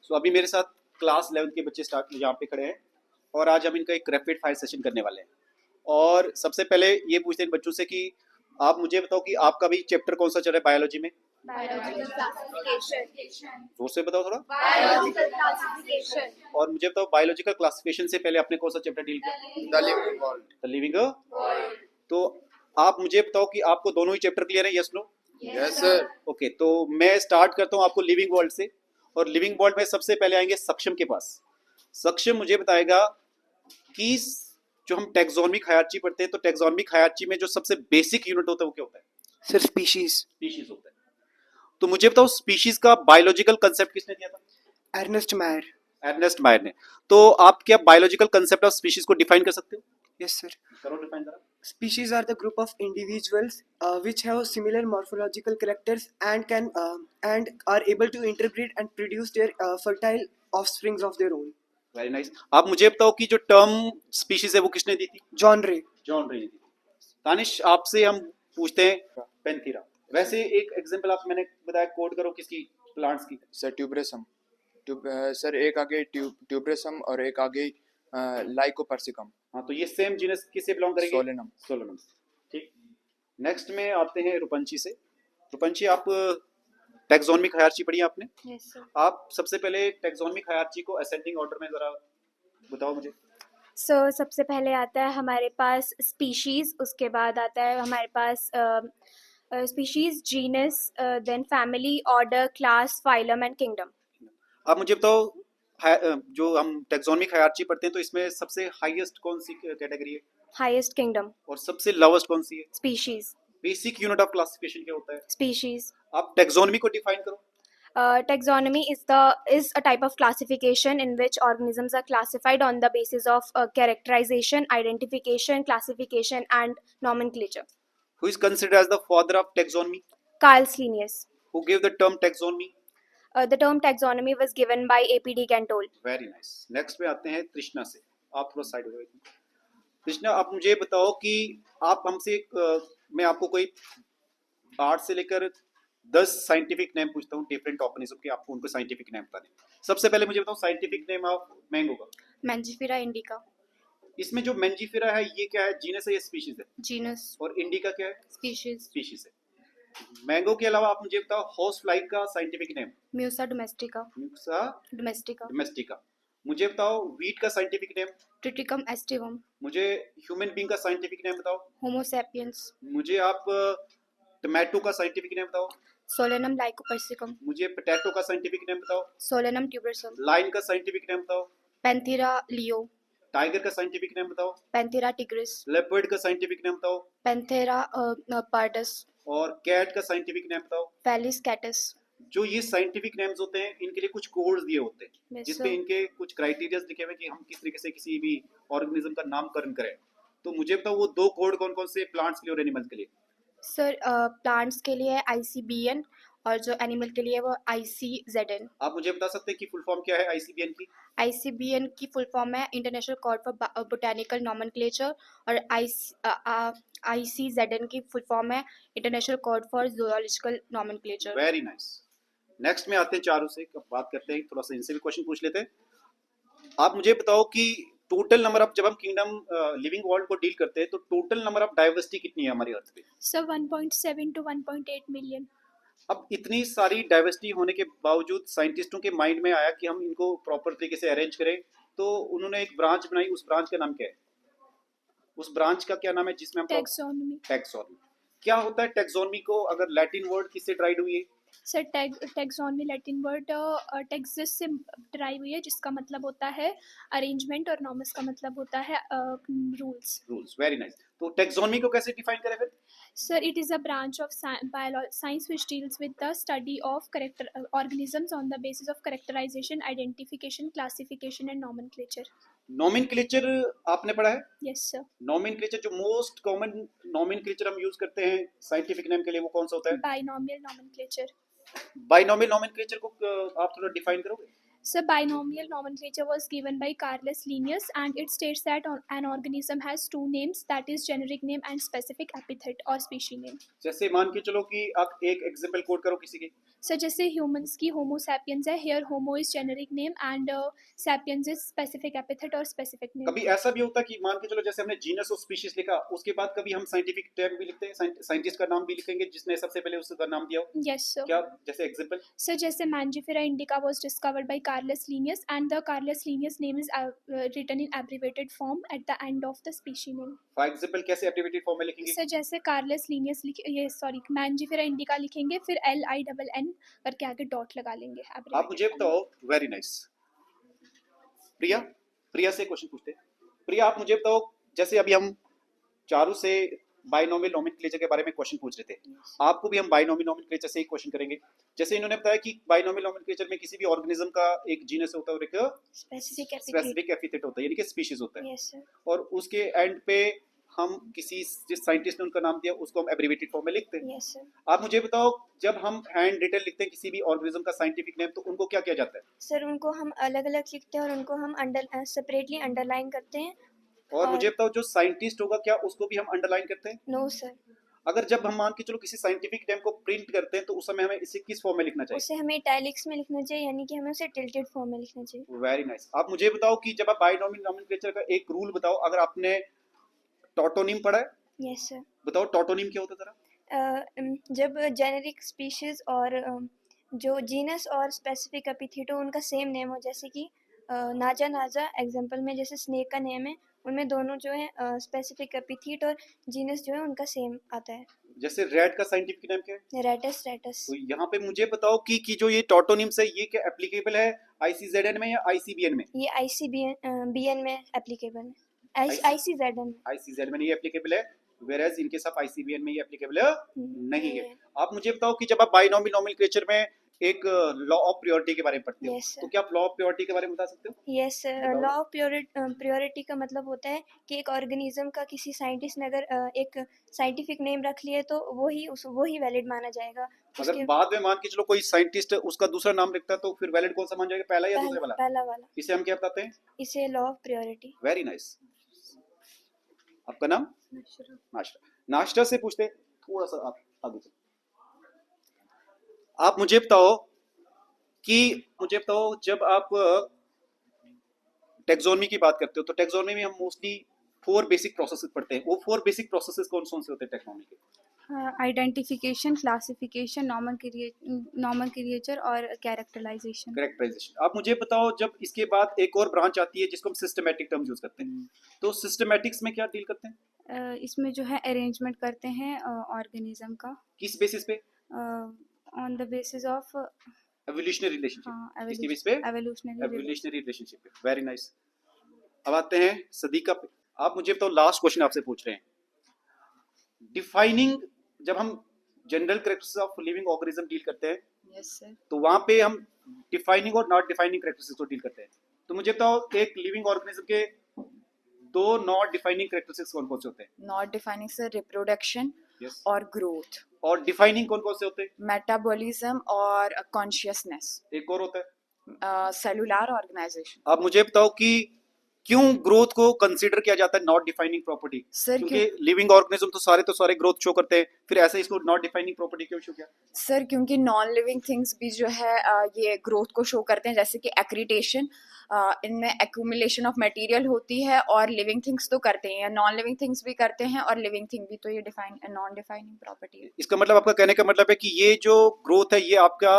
सो अभी मेरे साथ क्लास 11 के बच्चे स्टार्ट यहाँ पे खड़े हैं और आज हम इनका एक रैपिड फायर सेशन करने वाले हैं। और सबसे पहले ये पूछते हैं बच्चों से कि आप मुझे बताओ कि आपका भी चैप्टर कौन सा चल रहा है बायोलॉजी में? Biological classification. जोर से बताओ थोड़ा। Biological classification. और मुझे बताओ बायोलॉजिकल क्लासिफिकेशन से पहले आपने कौन सा चैप्टर डील किया? The living world. तो आप मुझे बताओ कि आपको दोनों ही चैप्टर क्लियर है? Yes no? Yes sir. Okay, तो मैं स्टार्ट करता हूँ आपको लिविंग वर्ल्ड से। और लिविंग वर्ल्ड में सबसे पहले आएंगे सक्षम के पास। सक्षम मुझे बताएगा कि जो हम टैक्सोनॉमिक हायरार्ची पढ़ते हैं तो टैक्सोनॉमिक हायरार्ची में जो सबसे बेसिक यूनिट होता है वो क्या होता है? सर स्पीशीज होता है। तो मुझे बताओ स्पीशीज का बायोलॉजिकल कंसेप्ट किसने दिया था? अर्नेस्ट मायर ने। तो आप क्या बायोलॉजिकल कंसेप्ट ऑफ स्पीशीज को डिफाइन कर सकते हो? Yes sir. करो डिफाइन जरा। Species are the group of individuals which have similar morphological characters and are able to interbreed and produce their fertile offsprings of their own. Very nice. आप मुझे बताओ कि जो टर्म स्पीशीज है वो किसने दी थी? जॉन रे ने दी थी। तानिश आपसे हम पूछते हैं पेंथीरा। वैसे एक एग्जांपल आप मैंने बताया कोड करो किसकी? प्लांट्स की। सर ट्यूबरेसम। सर एक आगे ट्यूबरेसम और एक आगे लाइकोपर्सिकम। हाँ, तो ये सेम जीनस किससे बिलोंग करेंगे? सोलेनम। ठीक। नेक्स्ट में आते हैं रुपंची से। रुपंची, आप टैक्सोनॉमिक हायरार्ची पढ़ी है आपने? Yes sir. आप सबसे पहले टैक्सोनॉमिक हायरार्ची को असेंडिंग ऑर्डर में जरा बताओ मुझे। सबसे पहले आता है हमारे पास स्पीशीज, उसके बाद आता है हमारे पास species, genus, then family, order, class, phylum and kingdom. आप मुझे बताओ जो हम टैक्सोनॉमिक हायरार्ची पढ़ते हैं तो इसमें सबसे हाईएस्ट कौन सी कैटेगरी है? Highest kingdom. और सबसे लोवेस्ट कौन सी है? Species. Basic unit of classification क्या होता है? स्पीशीज। आप टैक्सोनॉमी को डिफाइन करो। Taxonomy is a type of classification in which organisms are classified on the basis of characterization, identification, classification, and nomenclature. Who is considered as the father of taxonomy? Carl Linnaeus. Who gave the term taxonomy? The term taxonomy was given by A.P.D. Cantoll. Very nice. Next पे आते हैं तृष्णा से। आप थोड़ा side हो जाइए। तृष्णा, आप मुझे बताओ कि आप हमसे मैं आपको कोई 8 से लेकर 10 साइंटिफिक नेम पूछता हूँ डिफरेंट ऑर्गेनिज्म के, आपको उनको साइंटिफिक नेम बता दें। सबसे पहले मुझे बताओ साइंटिफिक नेम ऑफ मैंगो का। Mangifera indica. इसमें जो मैंजीफेरा है ये क्या है? जीनस है या स्पीशीज है? Genus. और इंडिका क्या है? Species. है। मैंगो के अलावा आप मुझे बताओ हॉर्स फ्लाई का scientific name. Musa domestica. Domestica. मुझे बताओ वीट का साइंटिफिक नेम। Triticum aestivum. मुझे ह्यूमन बीइंग का साइंटिफिक नेम बताओ। Homo sapiens. मुझे आप टमाटो का साइंटिफिक नेम बताओ। Solanum lycopersicum. मुझे पोटैटो का साइंटिफिक नेम बताओ। Solanum tubersum. लाइन का साइंटिफिक नेम बताओ। Panthera leo. टाइगर का साइंटिफिक नेम बताओ। Panthera tigris. लेपर्ड का साइंटिफिक नेम बताओ। Panthera pardus. और कैट का साइंटिफिक नेम बताओ। Felis catus. जो ये साइंटिफिक नेम्स होते हैं इनके लिए कुछ कोड्स दिए होते हैं Yes, जिसपे sir. इनके कुछ क्राइटेरिया लिखे हुए कि हम किस तरीके से किसी भी ऑर्गेनिज्म का नामकरण करें। तो मुझे बताओ वो 2 कोड कौन कौन से प्लांट्स के लिए और एनिमल्स के लिए? सर प्लांट्स के लिए ICBN और जो एनिमल के लिए वो ICZN। आप मुझे बता सकते हैं कि फुल फॉर्म क्या है आईसीबीएन की? ICBN की फुल फॉर्म है international code for botanical nomenclature और ICZN की फुल फॉर्म है international code for zoological nomenclature. Very nice. Next में आते हैं चारों से बात करते हैं, थोड़ा सा इनसे भी क्वेश्चन पूछ लेते हैं। आप मुझे बताओ कि टोटल नंबर ऑफ, जब हम किंगडम लिविंग वर्ल्ड को डील करते हैं तो टोटल नंबर ऑफ डाइवर्सिटी कितनी है हमारी अर्थ पे? Sir 1.7 to 1.8 million. अब इतनी सारी डाइवर्सिटी होने के बावजूद साइंटिस्टों के माइंड में आया कि हम इनको प्रॉपर तरीके से अरेंज करें, तो उन्होंने एक ब्रांच बनाई। उस ब्रांच का नाम क्या है? उस ब्रांच का क्या नाम है जिसमें हम टैक्सोनॉमी। क्या होता है टैक्सोनॉमी को अगर लैटिन वर्ड किससे ड्राइड हुई है? Sir taxonomy Latin word Texas से ड्राइव हुई है जिसका मतलब होता है अरेंजमेंट और नॉमस का मतलब होता है रूल्स। Very nice. तो टैक्सोनॉमी को कैसे डिफाइन करें फिर? Sir, it is a branch of science which deals with the study of organisms on the basis of characterization, identification, classification and nomenclature. Nomenclature आपने पढ़ा है? Yes, sir. नॉमेनक्लेचर जो most common nomenclature हम use करते हैं scientific name के लिए वो कौन सा होता है? Binomial nomenclature. बाइनोमियल नॉमेनक्लेचर को आप थोड़ा डिफाइन करोगे? So, binomial nomenclature was given by Carl Linnaeus and it states that an organism has two names, that is generic name and specific epithet or species name. जैसे मान के चलो कि आप एक एग्जांपल कोड करो किसी की। सर जैसे ह्यूमंस की होमो सैपियंस है, here homo is generic name and sapiens is specific epithet और स्पेसिफिक नेम। कभी ऐसा भी होता है कि मान के चलो जैसे हमने जीनस और स्पीशीज लिखा, उसके बाद कभी हम साइंटिफिक टर्म भी लिखते हैं, साइंटिस्ट का नाम भी लिखेंगे जिसने सबसे पहले उसका नाम दिया हो? Yes sir. क्या जैसे एग्जांपल? सर जैसे Mangifera indica was discovered by Carolus Linnaeus and the Carolus Linnaeus name is written in abbreviated form at the end of the species name. For example कैसे एब्रिवेटेड फॉर्म में लिखेंगे? Sir जैसे Carolus Linnaeus ये sorry Mangifera indica लिखेंगे, फिर LINN करके आगे dot लगा लेंगे। आप मुझे बताओ, वेरी नाइस। प्रिया, प्रिया से क्वेश्चन पूछते हैं। प्रिया आप मुझे बताओ, जैसे अभी हम चारू से बाइनोमियल नोमेनक्लेचर के बारे में क्वेश्चन पूछ रहे थे, आपको भी हम बाइनोमियल नोमेनक्लेचर से ही क्वेश्चन करेंगे। जैसे इन्होंने बताया कि बाइनोमियल नोमेनक्लेचर में किसी भी ऑर्गेनिज्म का एक जीनस होता है और एक स्पेसिफिक एपिथेट होता है, यानी कि स्पीशीज होता है। Yes sir. और उसके एंड पे हम किसी जिस साइंटिस्ट ने उनका नाम दिया उसको हम एब्रिवेटेड फॉर्म में लिखते हैं। Yes sir. आप मुझे बताओ, जब हम हैंड रिटन लिखते हैं किसी भी ऑर्गेनिज्म का साइंटिफिक नेम, तो उनको क्या किया जाता है? सर उनको हम अलग अलग लिखते हैं और उनको हम सेपरेटली अंडरलाइन करते हैं। और मुझे बताओ, जो साइंटिस्ट होगा क्या उसको भी हम अंडरलाइन करते हैं? No sir. अगर जब हम मान के चलो किसी साइंटिफिक नेम को प्रिंट करते हैं तो उस समय हमें इसे किस फॉर्म में लिखना चाहिए? उसे हमें इटैलिक्स में लिखना चाहिए, यानी कि हमें उसे टिल्टेड फॉर्म में लिखना चाहिए। Very nice. आप मुझे बताओ कि जब आप बाइनोमियल नोमेनक्लेचर का एक रूल बताओ, अगर आपने टॉटोनिम पढ़ा है, यस सर। बताओ टॉटोनिम क्या होता है जरा? जब जेनेरिक स्पीशीज और जो जीनस और स्पेसिफिक एपिथेट हो उनका सेम नेम हो, जैसे कि नाजा नाजा एग्जांपल में जैसे स्नेक का नेम है, उनमें दोनों जो है स्पेसिफिक एपिथेट और जीनस जो है उनका सेम आता है। जैसे रेड का साइंटिफिक नेम क्या है? Rattus rattus. तो यहाँ पे मुझे बताओ कि जो ये टॉटोनिम्स है ये क्या एप्लीकेबल है ICZN में या ICBN में? ये ICBN में एप्लीकेबल है। ICZN में। ICZ में नहीं एप्लीकेबल है, whereas in case of ICBN में ये एप्लीकेबल नहीं है। आप मुझे बताओ कि जब आप बाइनोमियल नोमेनक्लेचर में एक लॉ ऑफ प्रियोरिटी के बारे में पढ़ते हो, Yes, sir. तो क्या आप लॉ ऑफ प्रियोरिटी के बारे में बता सकते हो? Yes sir. Law of priority का मतलब होता है कि एक ऑर्गेनिज्म का किसी साइंटिस्ट ने अगर एक साइंटिफिक नेम रख लिया तो वो ही वैलिड माना जाएगा। अगर बाद में मान के चलो कोई साइंटिस्ट उसका दूसरा नाम लिखता है तो फिर वैलिड कौन सा मान जाएगा, पहला या दूसरा वाला? पहला वाला। इसे हम क्या बताते हैं? इसे law of priority. Very nice. आपका नाम? नाश्ता। नाश्ता से पूछते हैं, थोड़ा सा आप आगे चलो। आप मुझे बताओ जब आप टेक्सोनमी की बात करते हो तो टेक्सोनमी में हम मोस्टली 4 बेसिक प्रोसेसेस पढ़ते हैं। वो 4 बेसिक प्रोसेसेस कौन से होते हैं टेक्सोनमी के? आइडेंटिफिकेशन, क्लासिफिकेशन, नॉमेनक्लेचर और कैरेक्टराइजेशन। आप मुझे बताओ, जब इसके बाद एक और ब्रांच आती है जिसको हम सिस्टमैटिक टर्म्स यूज करते हैं, तो सिस्टमैटिक्स में क्या डील करते हैं? इसमें जो है अरेंजमेंट करते हैं ऑर्गेनिज्म का, किस बेसिस पे? On the basis of evolutionary relationship. किसकी बेस पे? एवोल्यूशनरी एवोल्यूशनरी रिलेशनशिप पे। Very nice. अब आते हैं सदीका पे। आप मुझे बताओ, लास्ट क्वेश्चन आपसे पूछ रहे हैं, डिफाइनिंग, जब हम general characteristics of living organism deal करते हैं, यस सर, तो वहां पे हम डिफाइनिंग और नॉट डिफाइनिंग कैरेक्टरिस्टिक्स को डील करते हैं। तो मुझे बताओ, एक लिविंग ऑर्गेनिज्म के 2 नॉट डिफाइनिंग कैरेक्टरिस्टिक्स कौन कौन से होते हैं? Not defining sir reproduction Yes. और ग्रोथ, और डिफाइनिंग कौन कौन से होते हैं? मेटाबॉलिज्म और कॉन्शियसनेस, एक और होता है सेलुलर ऑर्गेनाइजेशन। आप मुझे बताओ कि क्यों ग्रोथ को कंसीडर किया जाता है नॉट डिफाइनिंग प्रॉपर्टी? सर क्योंकि लिविंग ऑर्गेनिज्म तो सारे ग्रोथ शो करते हैं, फिर ऐसे इसको नॉट डिफाइनिंग प्रॉपर्टी क्यों शो किया? सर क्योंकि नॉन लिविंग थिंग्स भी जो है ये ग्रोथ को शो करते हैं, जैसे कि एक्रीटेशन, इनमें एक्यूमुलेशन ऑफ मटेरियल होती है, और लिविंग थिंग्स तो करते हैं, नॉन लिविंग थिंग्स भी करते हैं और लिविंग थिंग भी, तो ये नॉन डिफाइनिंग प्रॉपर्टी है। इसका मतलब, आपका कहने का मतलब है कि ये जो ग्रोथ है ये आपका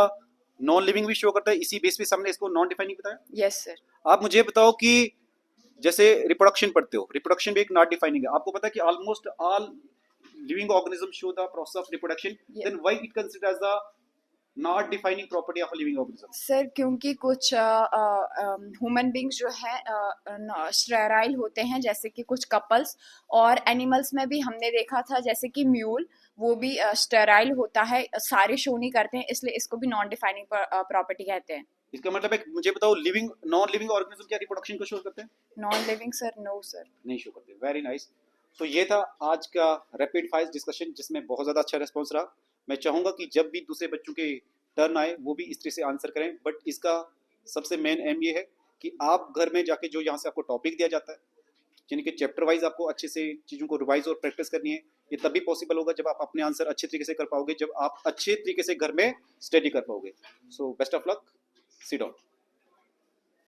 नॉन लिविंग भी शो करता है, इसी बेस पे हमने इसको नॉन डिफाइनिंग बताया। Yes sir. आप मुझे बताओ कि जैसे रिप्रोडक्शन पढ़ते हो, रिप्रोडक्शन भी एक नॉट डिफाइनिंग है। आपको पता है कि almost all living organism show the process of reproduction, then why it considered as the not defining property of a living organism? Sir क्योंकि कुछ ह्यूमन बींग्स जो है स्टेराइल होते हैं, जैसे कि कुछ कपल्स, और एनिमल्स में भी हमने देखा था जैसे कि म्यूल, वो भी स्टेराइल होता है, सारे शो नहीं करते हैं, इसलिए इसको भी नॉन डिफाइनिंग प्रॉपर्टी कहते हैं। इसका मतलब है, मुझे बताओ, लिविंग नॉन लिविंग ऑर्गेनिज्म क्या रिप्रोडक्शन को शो करते हैं? Non living sir, no sir, नहीं शो करते। Very nice. तो ये था आज का रैपिड फायर डिस्कशन, जिसमें बहुत ज़्यादा अच्छा रिस्पॉन्स रहा। मैं चाहूँगा कि जब भी दूसरे बच्चों के टर्न आए वो भी इस तरह से आंसर करें, बट इसका सबसे मेन एम ये है कि आप घर में जाके जो यहाँ से आपको टॉपिक दिया जाता है, यानी कि चैप्टर वाइज आपको अच्छे से चीज़ों को रिवाइज और प्रैक्टिस करनी है, ये तभी पॉसिबल होगा जब आप अपने आंसर अच्छे तरीके से कर पाओगे, जब आप अच्छे तरीके से घर में स्टडी कर पाओगे। So best of luck, sit down.